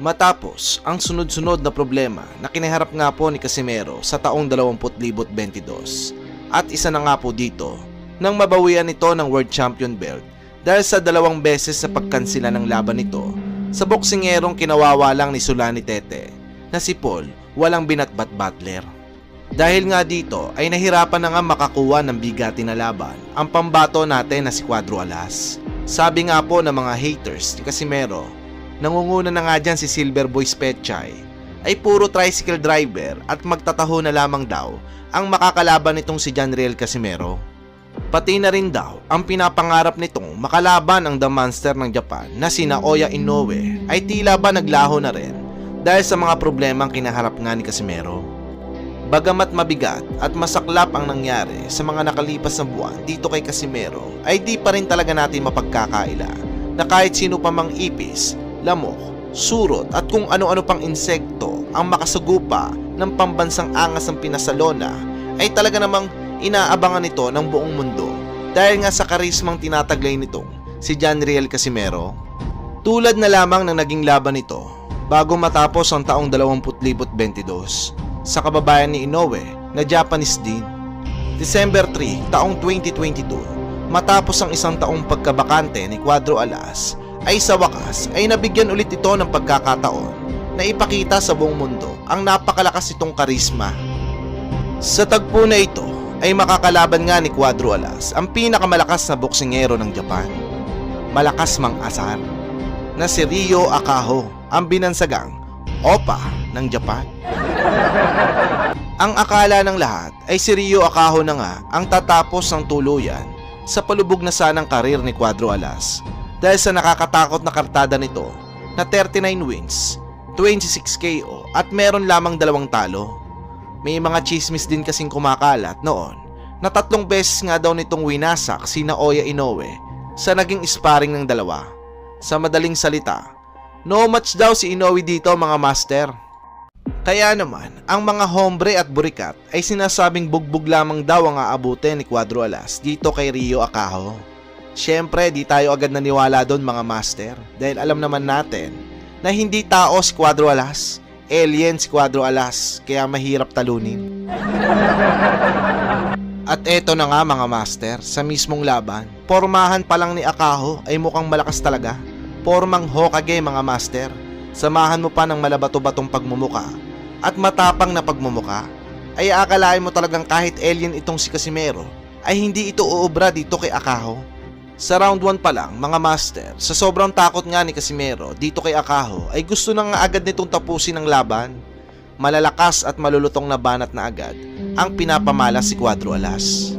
Matapos ang sunod-sunod na problema na kinaharap nga po ni Casimero sa taong 2022 at isa na nga po dito nang mabawian nito ng World Champion belt dahil sa 2 beses sa pagkansila ng laban nito sa boksingerong kinawawa lang ni Sulani Tete na si Paul walang binatbat Butler. Dahil nga dito ay nahirapan na nga makakuha ng bigati na laban ang pambato natin na si Cuadro Alas. Sabi nga po ng mga haters ni Casimero, nangunguna na nga dyan si Silver Boy Spetchay, ay puro tricycle driver at magtataho na lamang daw ang makakalaban nitong si Janriel Casimero. Pati na rin daw ang pinapangarap nitong makalaban ang The Monster ng Japan na si Naoya Inoue ay tila ba naglaho na rin dahil sa mga problemang kinaharap nga ni Casimero. Bagamat mabigat at masaklap ang nangyari sa mga nakalipas na buwan dito kay Casimero, ay di pa rin talaga natin mapagkakaila na kahit sino pa mang ipis, lamok, surot at kung ano-ano pang insekto ang makasagupa ng pambansang angas ng Pinasalona ay talaga namang inaabangan nito ng buong mundo dahil nga sa karismang tinataglay nitong si Janriel Casimero. Tulad na lamang ng naging laban nito bago matapos ang taong 2022 sa kababayan ni Inoue na Japanese din. December 3, taong 2022, matapos ang isang taong pagkabakante ni Cuadro Alas, ay sa wakas ay nabigyan ulit ito ng pagkakataon na ipakita sa buong mundo ang napakalakas itong karisma. Sa tagpo na ito ay makakalaban nga ni Cuadro Alas ang pinakamalakas na boksingero ng Japan, malakas mang asar, na si Ryo Akaho, ang binansagang Opa ng Japan. Ang akala ng lahat ay si Ryo Akaho na nga ang tatapos ng tuluyan sa palubog na sanang karir ni Cuadro Alas dahil sa nakakatakot na kartada nito na 39 wins, 26 KO at meron lamang 2 talo. May mga chismis din kasing kumakalat noon na 3 beses nga daw nitong winasak si Naoya Inoue sa naging sparring ng dalawa. Sa madaling salita, no match daw si Inoue dito mga master. Kaya naman, ang mga hombre at burikat ay sinasabing bugbog lamang daw ang aabutin ni Cuadro Alas dito kay Ryo Akaho. Syempre, di tayo agad naniwala doon mga master dahil alam naman natin na hindi tao si Cuadro Alas, alien si Cuadro Alas, kaya mahirap talunin. At eto na nga mga master, sa mismong laban, pormahan pa lang ni Akaho ay mukhang malakas talaga. Pormang Hokage mga master, samahan mo pa ng malabato-batong pagmumuka at matapang na pagmumuka, ay aakalain mo talagang kahit alien itong si Casimero ay hindi ito uubra dito kay Akaho. Sa round 1 pa lang mga master, sa sobrang takot nga ni Casimero dito kay Akaho ay gusto na nga agad nitong tapusin ang laban. Malalakas at malulutong na banat na agad ang pinapamala si Cuadro Alas.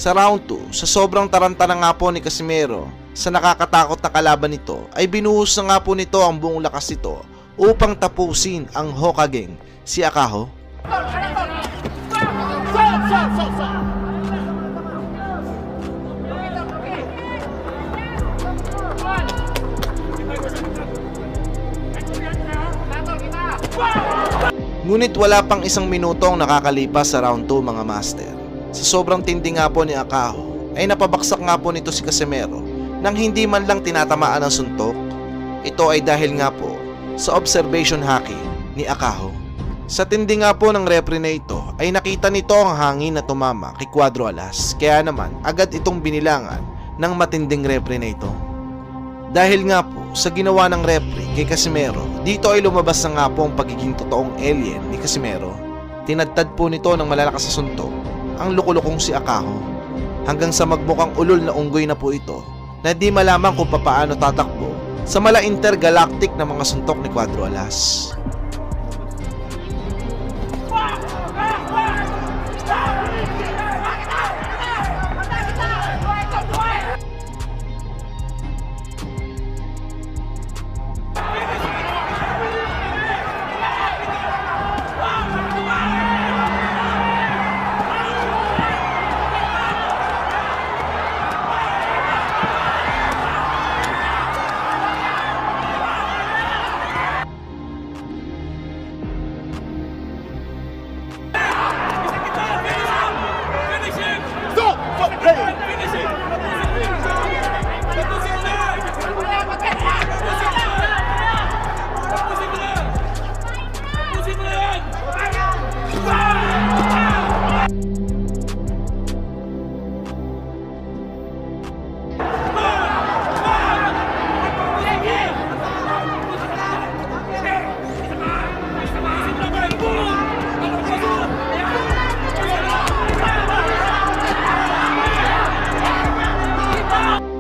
Sa round 2, sa sobrang taranta na nga po ni Casimero sa nakakatakot na kalaban nito, ay binuhos na nga po nito ang buong lakas nito upang tapusin ang Hokageng si Akaho. Ngunit wala pang isang minuto ang nakakalipas sa round 2 mga master. Sa sobrang tindi nga po ni Akaho ay napabaksak nga po nito si Casimero nang hindi man lang tinatamaan ng suntok. Ito ay dahil nga po sa observation haki ni Akaho. Sa tindi nga po ng referee na ito ay nakita nito ang hangin na tumama kay Cuadro Alas, kaya naman agad itong binilangan ng matinding referee na ito. Dahil nga po sa ginawa ng referee kay Casimero, dito ay lumabas na nga po ang pagiging totoong alien ni Casimero. Tinadtad po nito ng malalakas sa suntok ang lukulukong si Akaho hanggang sa magmukhang ulol na unggoy na po ito na di malaman kung papaano tatakbo sa mala intergalactic na mga suntok ni Cuadro Alas.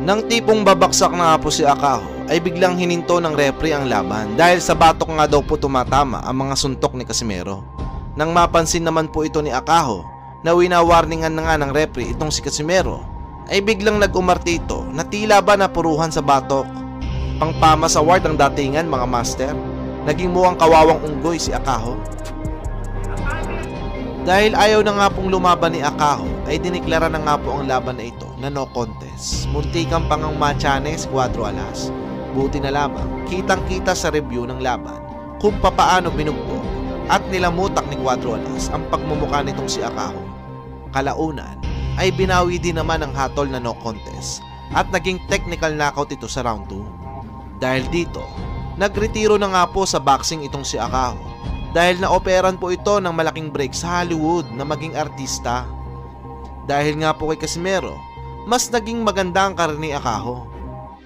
Nang tipong babaksak na nga po si Akaho ay biglang hininto ng referee ang laban dahil sa batok nga daw po tumatama ang mga suntok ni Casimero. Nang mapansin naman po ito ni Akaho na winawarningan na nga ng referee itong si Casimero, ay biglang nag-umarte ito na tila ba napuruhan sa batok. Pangpama sa ward ang datingan mga master, naging mukhang kawawang unggoy si Akaho. Dahil ayaw na nga pong lumaban ni Akaho ay diniklara na nga po ang laban na ito na no contest. Muntikan pang ang matchane si Cuadro Alas. Buti na lamang kitang kita sa review ng laban kung papaano binugbog at nilamutak ni Cuadro Alas ang pagmumukha nitong si Akaho. Kalaunan ay binawi din naman ang hatol na no contest at naging technical knockout ito sa round 2. Dahil dito, nagretiro na nga po sa boxing itong si Akaho dahil naoperan po ito ng malaking break sa Hollywood na maging artista. Dahil nga po kay Casimero, mas naging maganda ang karir ni Akaho.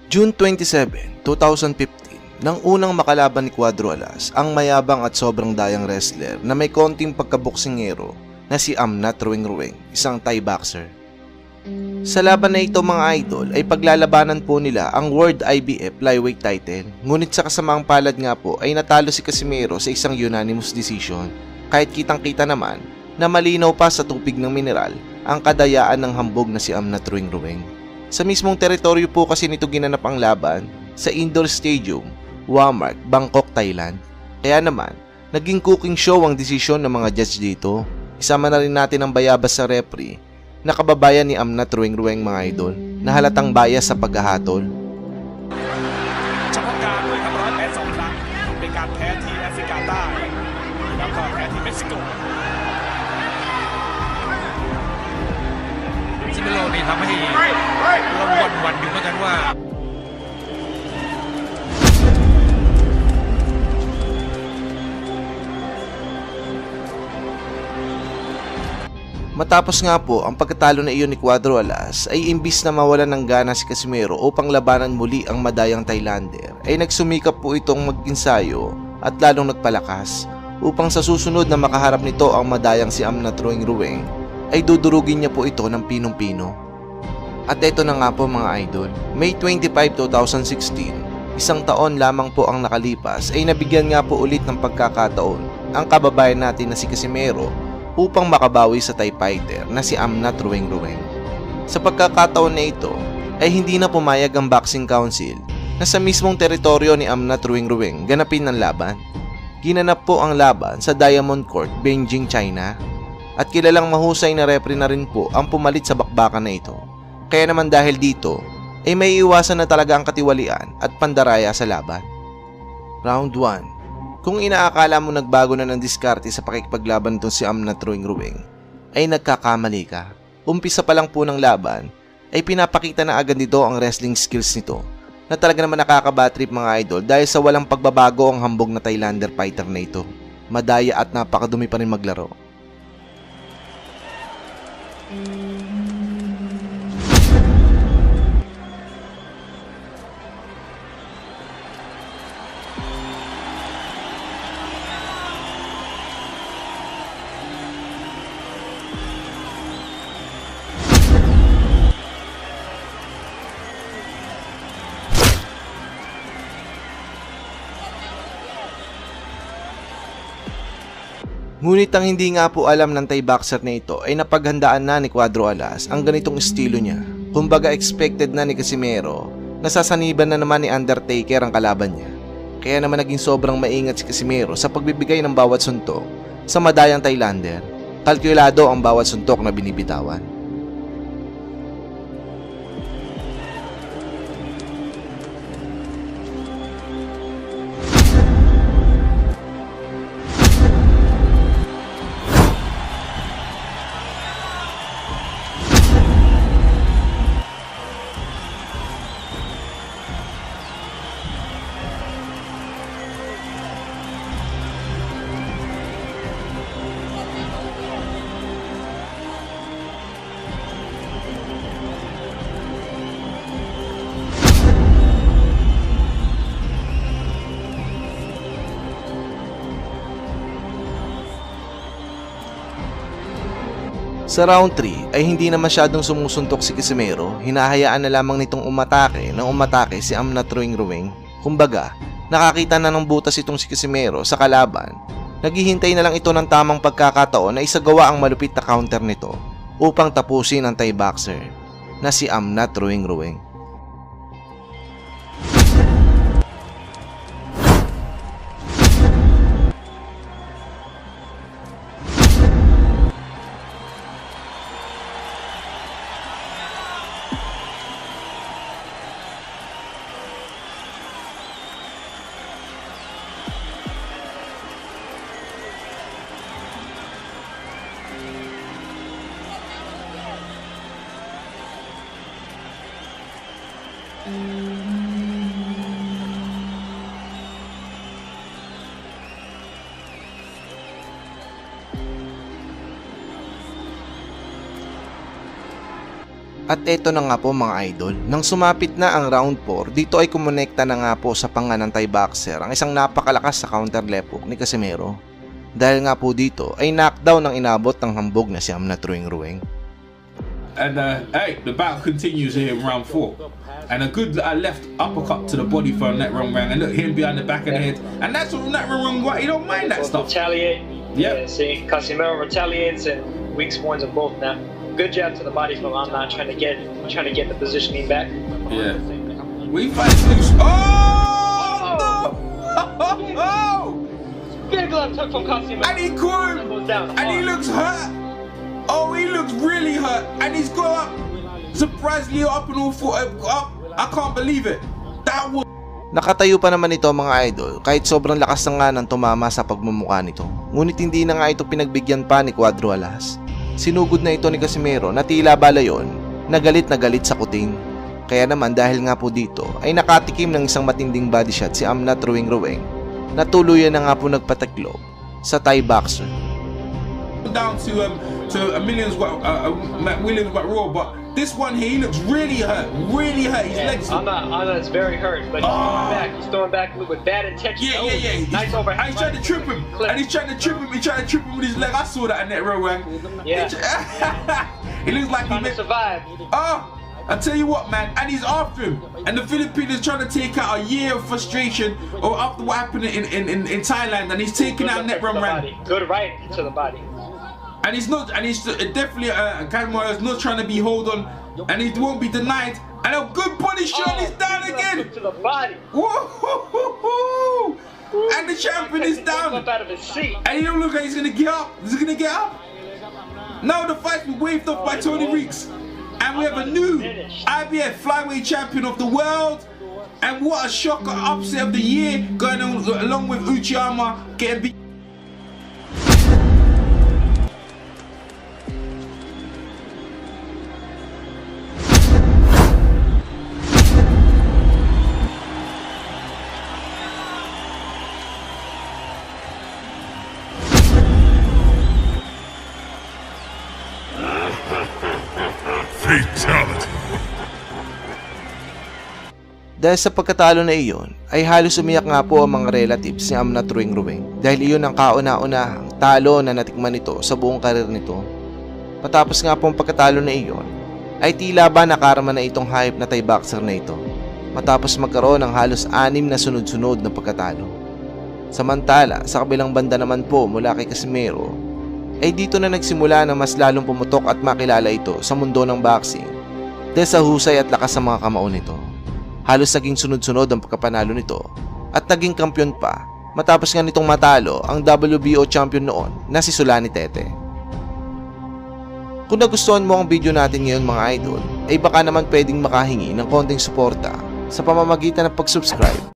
June 27, 2015, nang unang makalaban ni Cuadro Alas ang mayabang at sobrang dayang wrestler na may konting pagkaboksingero na si Amnat Ruweng, isang Thai boxer. Sa laban na ito mga idol ay paglalabanan po nila ang World IBF Flyweight title, ngunit sa kasamaang palad nga po ay natalo si Casimero sa isang unanimous decision, kahit kitang kita naman na malinaw pa sa tubig ng mineral ang kadayaan ng hambog na si Amnat Ruweng. Sa mismong teritoryo po kasi nito ginanap ang laban sa indoor stadium, Wamark, Bangkok, Thailand. Kaya naman, naging cooking show ang desisyon ng mga judge dito. Isama na rin natin ang bayabas sa referee na kababayan ni Amnat Ruweng mga idol na halatang bias sa paghahatol. Casimero นี่ทำให้เราหวั่นอยู่เหมือนกันว่า Matapos nga po ang pagkatalo na iyon ni Cuadro Alas ay imbis na mawalan ng gana si Casimero upang labanan muli ang madayang Thailander ay nagsumikap po itong mag-ensayo at lalong nagpalakas upang sa susunod na makaharap nito ang madayang si Amnat Ruweng ay dudurugin niya po ito ng pinong-pino. At ito na nga po mga idol, May 25, 2016, isang taon lamang po ang nakalipas ay nabigyan nga po ulit ng pagkakataon ang kababayan natin na si Casimero upang makabawi sa Thai fighter na si Amnat Ruweng. Sa pagkakataon na ito ay hindi na pumayag ang Boxing Council na sa mismong teritoryo ni Amnat Ruwing ganapin ng laban. Ginanap po ang laban sa Diamond Court, Beijing, China, at kilalang mahusay na referee na rin po ang pumalit sa bakbakan na ito. Kaya naman dahil dito ay may iwasan na talaga ang katiwalian at pandaraya sa laban. Round 1. Kung inaakala mo nagbago na ng diskarte sa pakikipaglaban nitong si Amnat Ruwing, ay nagkakamali ka. Umpisa pa lang po ng laban ay pinapakita na agad nito ang wrestling skills nito na talaga naman nakakabatrip mga idol dahil sa walang pagbabago ang hambog na Thailander fighter na ito. Madaya at napakadumi pa rin maglaro. Ngunit ang hindi nga po alam ng Thai boxer na ito ay napaghandaan na ni Cuadro Alas ang ganitong estilo niya. Kumbaga expected na ni Casimero na sasaniban na naman ni Undertaker ang kalaban niya. Kaya naman naging sobrang maingat si Casimero sa pagbibigay ng bawat suntok sa madayang Thailander. Kalkulado ang bawat suntok na binibitawan. Sa round 3 ay hindi na masyadong sumusuntok si Casimero, hinahayaan na lamang nitong umatake si Amnat Ruwing. Kumbaga, nakakita na ng butas itong si Casimero sa kalaban. Naghihintay na lang ito ng tamang pagkakataon na isagawa ang malupit na counter nito upang tapusin ang Thai boxer na si Amnat Ruwing. At eto na nga po mga idol, nang sumapit na ang round 4, dito ay kumonekta na nga po sa panga ng Thai boxer ang isang napakalakas sa counter left hook ni Casimero. Dahil nga po dito ay knockdown ang inabot ng hambog na si Amnat Ruwing. And hey, the battle continues here in round 4. And a good left uppercut to the body for Amnat Ruwing, and look, him behind the back of the head. And that's what Amnat Ruwing, he don't mind that stuff. Retaliate. Yep. Yeah, see, Casimero retaliates and weak spoils them both now. Good jab to the body from Amnat, trying to get the positioning back. Yeah. We fight loose. Oh! Oh! Big left hook from Casimero. And he caught him. Goes down. And he looks hurt. Oh, he looks really hurt. And he's got up. Surprisingly up and all foot up. I can't believe it. That was... Nakatayo pa naman ito mga idol kahit sobrang lakas na nga ng tumama sa pagmumukha nito. Ngunit hindi na nga ito pinagbigyan pa ni Cuadro Alas. Sinugod na ito ni Casimero na tila balayon na galit sa kuting. Kaya naman dahil nga po dito ay nakatikim ng isang matinding body shot si Amnat Ruwing na tuluyan na nga po nagpataklob sa Thai boxer. Down to a Williams but raw, but this one here, he looks really hurt. His legs. Amnat's very hurt, but he's throwing back with bad intention. Yeah. Nice overhand. And he's trying to trip him. And he's trying to trip him. He's trying to trip him with his leg. I saw that in that row. Yeah. It looks like Trying to survive. I tell you what, man, and he's after him. And the Philippines is trying to take out a year of frustration or after what happened in Thailand, and he's taking out Net Rum Ran. Good right to the body. And he's definitely Casimero is not trying to be hold on, and he won't be denied. And a good body shot, he's down again. To the body. Whoa! And the champion is down. Up out of his seat. And he don't look like he's gonna get up. Is he gonna get up? No, the fight's been waved off by Tony Reeks. And we have a new IBF flyweight champion of the world. And what a shocker upset of the year, going on along with Uchiyama getting beat. Fatality. Dahil sa pagkatalo na iyon, ay halos umiyak nga po ang mga relatives ni Amnat Rueng dahil iyon ang kauna-unahang talo na natikman nito sa buong karir nito. Matapos nga po ang pagkatalo na iyon, ay tila ba nakarama na itong hype na Thai boxer na ito matapos magkaroon ng halos 6 na sunod-sunod na pagkatalo. Samantala, sa kabilang banda naman po mula kay Casimero, ay dito na nagsimula na mas lalong pumutok at makilala ito sa mundo ng boxing dahil sa husay at lakas ng mga kamao nito. Halos naging sunod-sunod ang pagkapanalo nito at naging kampyon pa matapos nga nitong matalo ang WBO champion noon na si Solani Tete. Kung nagustuhan mo ang video natin ngayon mga idol, ay baka naman pwedeng makahingi ng konting suporta sa pamamagitan ng pag-subscribe